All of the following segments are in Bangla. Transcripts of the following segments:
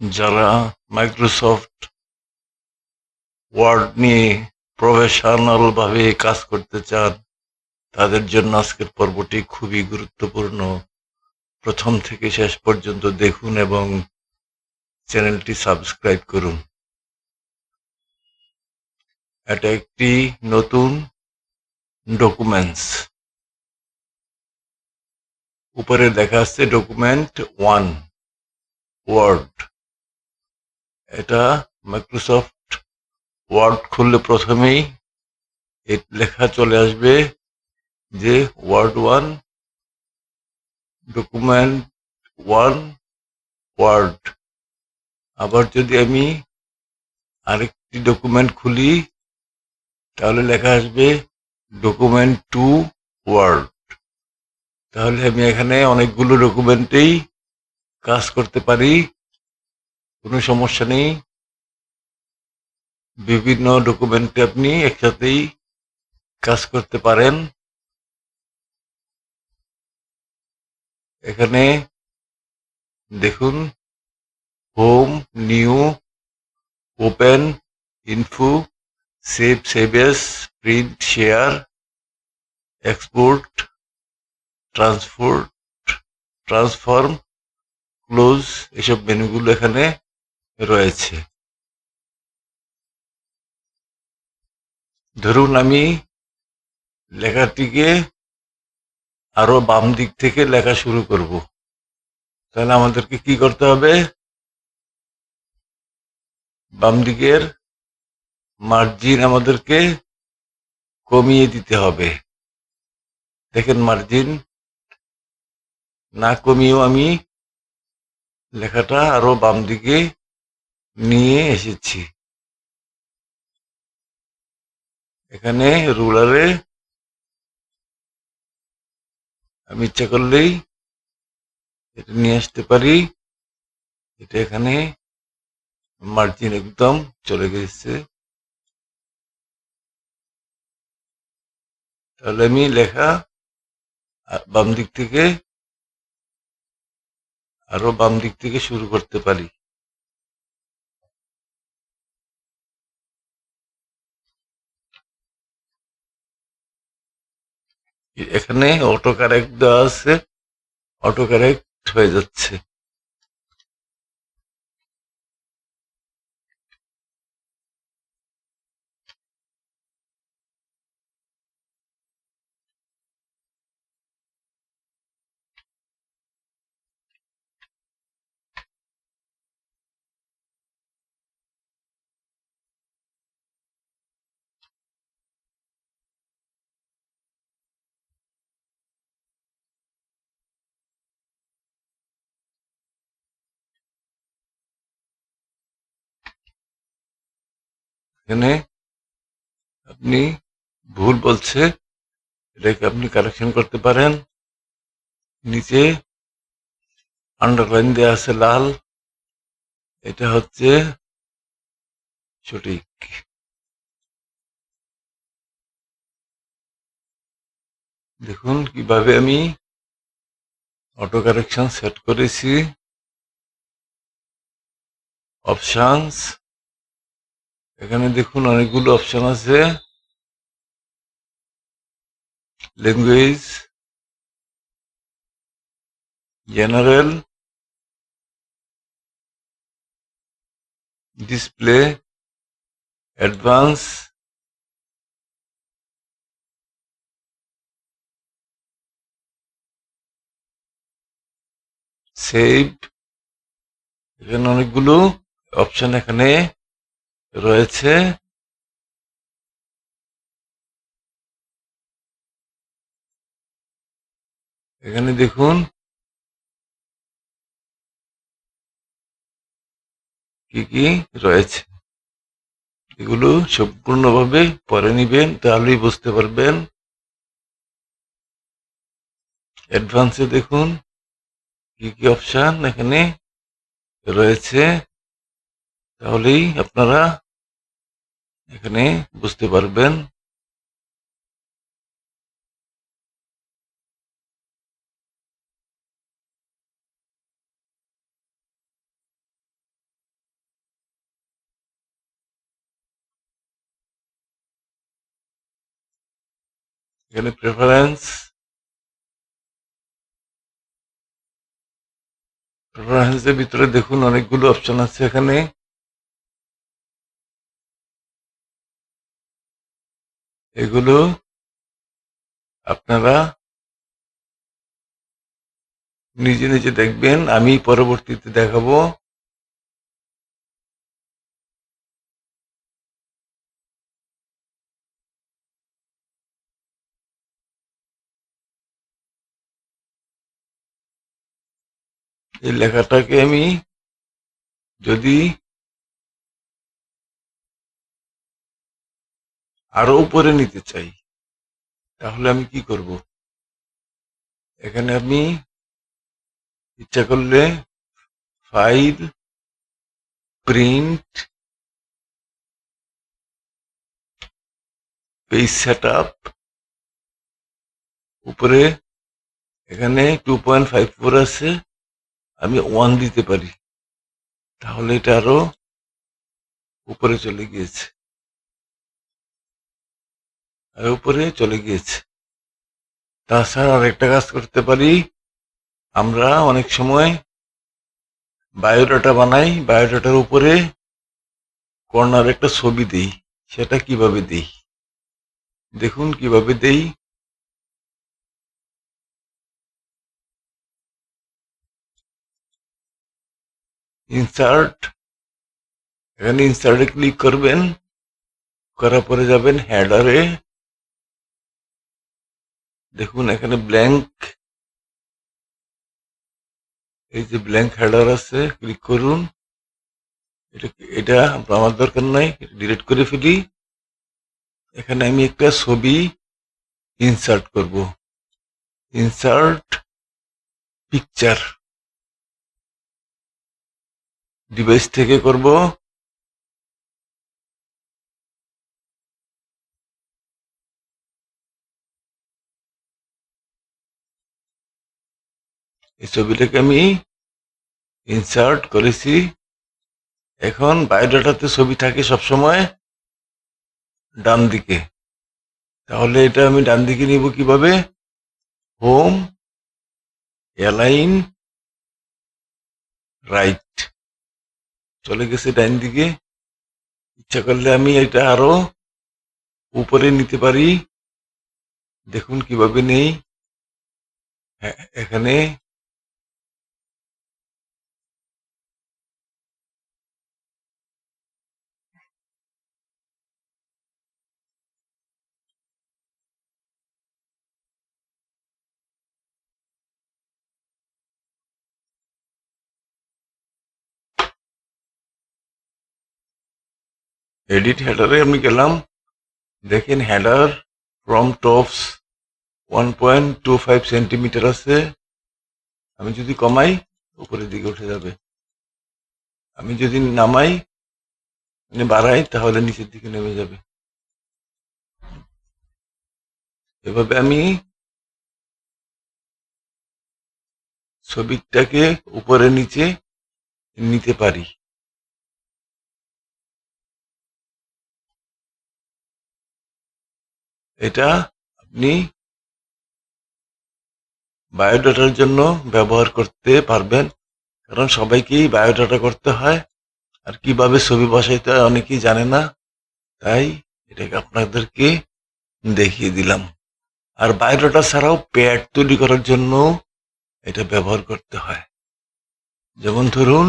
যারা মাইক্রোসফট ওয়ার্ড নিয়ে প্রফেশনাল ভাবে কাজ করতে চান তাদের জন্য আজকের পর্বটি খুবই গুরুত্বপূর্ণ। প্রথম থেকে শেষ পর্যন্ত দেখুন এবং চ্যানেলটি সাবস্ক্রাইব করুন। এটা একটি নতুন ডকুমেন্টস। উপরে দেখা আছে ডকুমেন্ট 1 ওয়ার্ড। এটা মাইক্রোসফট ওয়ার্ড খুললে প্রথমেই লেখা চলে আসবে যে ওয়ার্ড 1 ডকুমেন্ট 1 ওয়ার্ড। আবার যদি আমি আরেকটি ডকুমেন্ট খুলি তাহলে লেখা আসবে ডকুমেন্ট 2 ওয়ার্ড। তাহলে আমি এখানে অনেকগুলো ডকুমেন্টেই কাজ করতে পারি, কোনো সমস্যা নেই। বিভিন্ন ডকুমেন্টে আপনি একসাথেই কাজ করতে পারেন। এখানে দেখুন home, new, open, info, save, save as, print, share, export, transform, close, এসব মেনুগুলো এখানে রয়েছে। ধরুন আমি লেখাটিকে আরো বাম দিক থেকে লেখা শুরু করব, তাহলে আমাদেরকে কি করতে হবে? বাম দিকের মার্জিন আমাদেরকে কমিয়ে দিতে হবে। দেখেন, মার্জিন না কমিয়েও আমি লেখাটা আরো বাম দিকে নিয়ে এসেছি। এখানে রুলারে আমি ইচ্ছা করলেই এটা নিয়ে আসতে পারি। এটা এখানে মার্জিন একদম চলে গেছে। তাহলে আমি লেখা বাম দিক থেকে আরো বাম দিক থেকে শুরু করতে পারি। এখানে অটো কারেক্ট দেওয়া আছে, অটো কারেক্ট হয়ে যাচ্ছে। এখানে আপনি ভুল বলছে, এটাকে আপনি কারেকশন করতে পারেন। নিচে আন্ডারলাইন দেওয়া আছে লাল, এটা হচ্ছে সঠিক। দেখুন কিভাবে আমি অটো কারেকশন সেট করেছি। অপশনস, এখানে দেখুন অনেকগুলো অপশন আছে। Language, general, display, advance, save. এখানে অনেকগুলো অপশন এখানে রয়েছে। এখানে দেখুন কি কি রয়েছে, এগুলো সম্পূর্ণভাবে পড়ে নিবেন, তাহলেই বুঝতে পারবেন। অ্যাডভান্সে দেখুন কি কি অপশন এখানে রয়েছে, তাহলেই আপনারা এখানে বুঝতে পারবেন। এখানে প্রেফারেন্সের ভিতরে দেখুন অনেকগুলো অপশন আছে এখানে। এগুলো আপনারা নিজে নিজে দেখবেন, আমি পরবর্তীতে দেখাবো। এই লেখাটাকে আমি যদি আরো উপরে নিতে চাই তাহলে আমি কি করব? এখানে আমি ইচ্ছা করলে ফাইল, প্রিন্ট, পেজ সেটআপ, উপরে এখানে 2.54 আছে, আমি 1 দিতে পারি, তাহলে এটা আরো উপরে চলে গিয়েছে, আর উপরে চলে গিয়েছে। তাছাড়া আরেকটা কাজ করতে পারি, আমরা অনেক সময় বায়োডাটা বানাই, বায়োডাটার উপরে কর্নার একটা ছবি দেই। সেটা কিভাবে দেই দেখুন কিভাবে দেই। ইনসার্ট, এখানে ইনসার্টে ক্লিক করবেন, করার পরে যাবেন হেডারে, দেখুন এখানে ব্ল্যাঙ্ক, এই যে ব্ল্যাঙ্ক হেডার আছে, ক্লিক করুন। এটা আমার দরকার নাই, ডিলিট করে ফেলি। এখানে আমি একটা ছবি ইনসার্ট করব, ইনসার্ট পিকচার, ডিভাইস থেকে করব। এই ছবিটাকে আমি ইনসার্ট করেছি। এখন বায়োডাটাতে ছবি থাকে সবসময় ডান দিকে, তাহলে এটা আমি ডান দিকে নিব কিভাবে? হোম, অ্যালাইন, রাইট, চলে গেছে ডান দিকে। ইচ্ছা করলে আমি এটা আরো উপরে নিতে পারি, দেখুন কিভাবে নেই। এখানে এডিট হেডারে আমি গেলাম, দেখেন হেডার ফ্রম টপস 1.25 সেন্টিমিটার আছে, আমি যদি কমাই উপরের দিকে উঠে যাবে, আমি যদি নামাই মানে বাড়াই তাহলে নিচের দিকে নেমে যাবে। এভাবে আমি ছবিটাকে উপরে নিচে নিতে পারি। এটা আপনি বায়োডাটার জন্য ব্যবহার করতে পারবেন, কারণ সবাইকেই বায়োডাটা করতে হয়, আর কিভাবে ছবি বসাইতে হয় অনেকেই জানে না, তাই এটাকে আপনাদেরকে দেখিয়ে দিলাম। আর বায়োডাটা ছাড়াও প্যাড তৈরি করার জন্য এটা ব্যবহার করতে হয়। যেমন ধরুন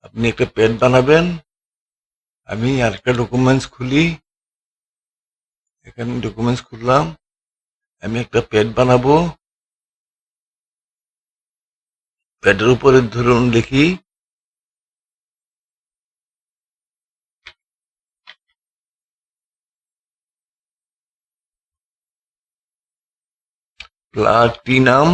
আপনি একটা প্যাড বানাবেন, আমি আরেকটা ডকুমেন্টস খুলি, এখানে ডকুমেন্টস খুললাম, আমি একটা প্যাড বানাবো, প্যাডের উপরে ধরুন লিখি প্লাটিনাম,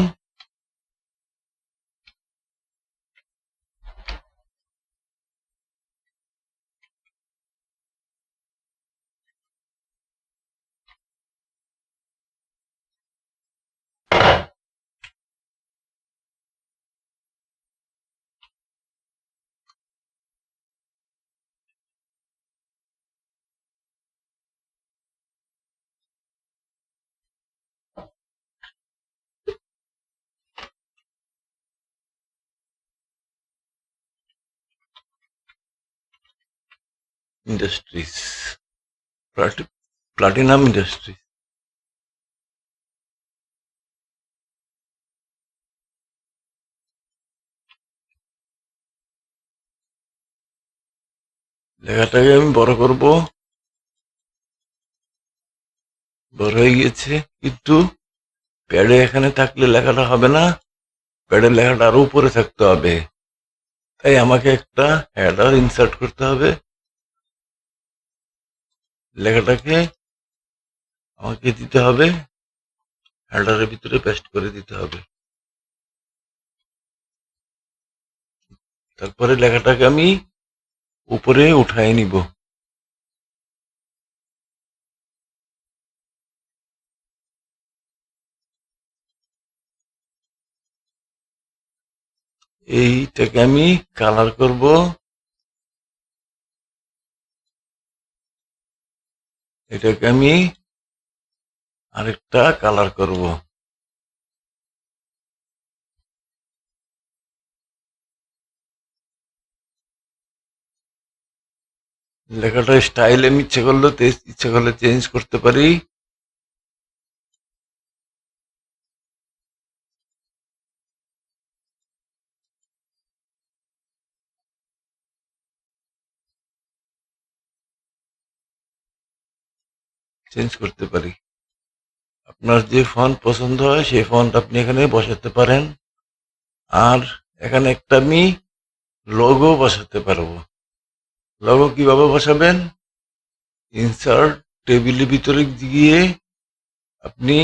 ইন্ডাস্ট্রিজ, প্লাটিনাম ইন্ডাস্ট্রিজ। লেখাটাকে আমি বড় করব, বড় হয়ে গেছে, কিন্তু প্যাডে এখানে থাকলে লেখাটা হবে না, প্যাডের লেখাটা আরো উপরে থাকতে হবে। তাই আমাকে একটা হেডার ইনসার্ট করতে হবে। লেখাটাকে আমাকে দিতে হবে, হেডারের ভিতরে পেস্ট করে দিতে হবে। তারপরে লেখাটাকে আমি উপরে উঠায় নিব। এইটাকে আমি কালার করব। এটাকে আমি আরেকটা কালার করব। লেখাটার স্টাইল আমি ইচ্ছে করলে চেঞ্জ করতে পারি। আপনার যে ফন্ট পছন্দ হয় সেই ফন্ট আপনি এখানে বসাতে পারেন। আর এখানে একটা আমি লোগো বসাতে পারবো। লোগো কিভাবে বসাবেন? ইনসার্ট টেবিলের ভিতরে গিয়ে আপনি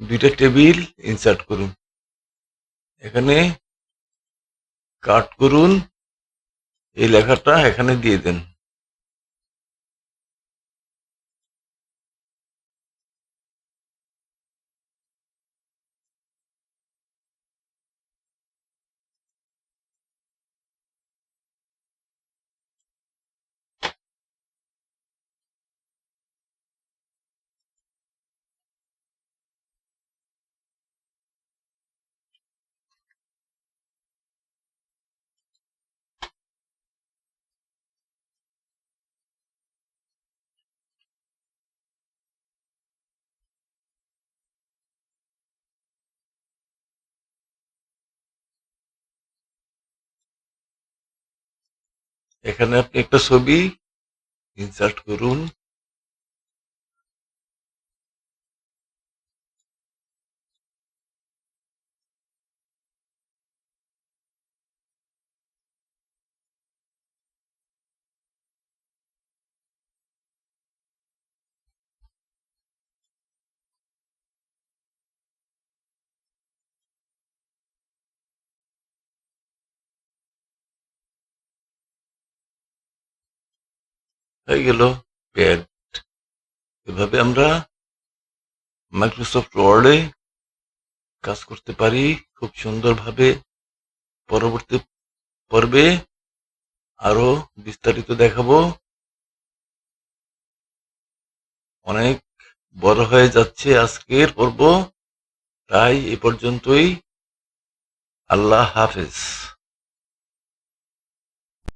দুইটা টেবিল ইনসার্ট করুন, এখানে কাট করুন, এই লেখাটা এখানে দিয়ে দেন। এখানে আপনি একটা ছবি ইনসার্ট করুন। হয়ে গেল প্যাড। এভাবে আমরা মাইক্রোসফট ওয়ার্ডে কাজ করতে পারি খুব সুন্দরভাবে। পরবর্তী পর্বে আরো বিস্তারিত দেখাবো। অনেক বড় হয়ে যাচ্ছে আজকের পর্ব, তাই এ পর্যন্তই। আল্লাহ হাফেজ।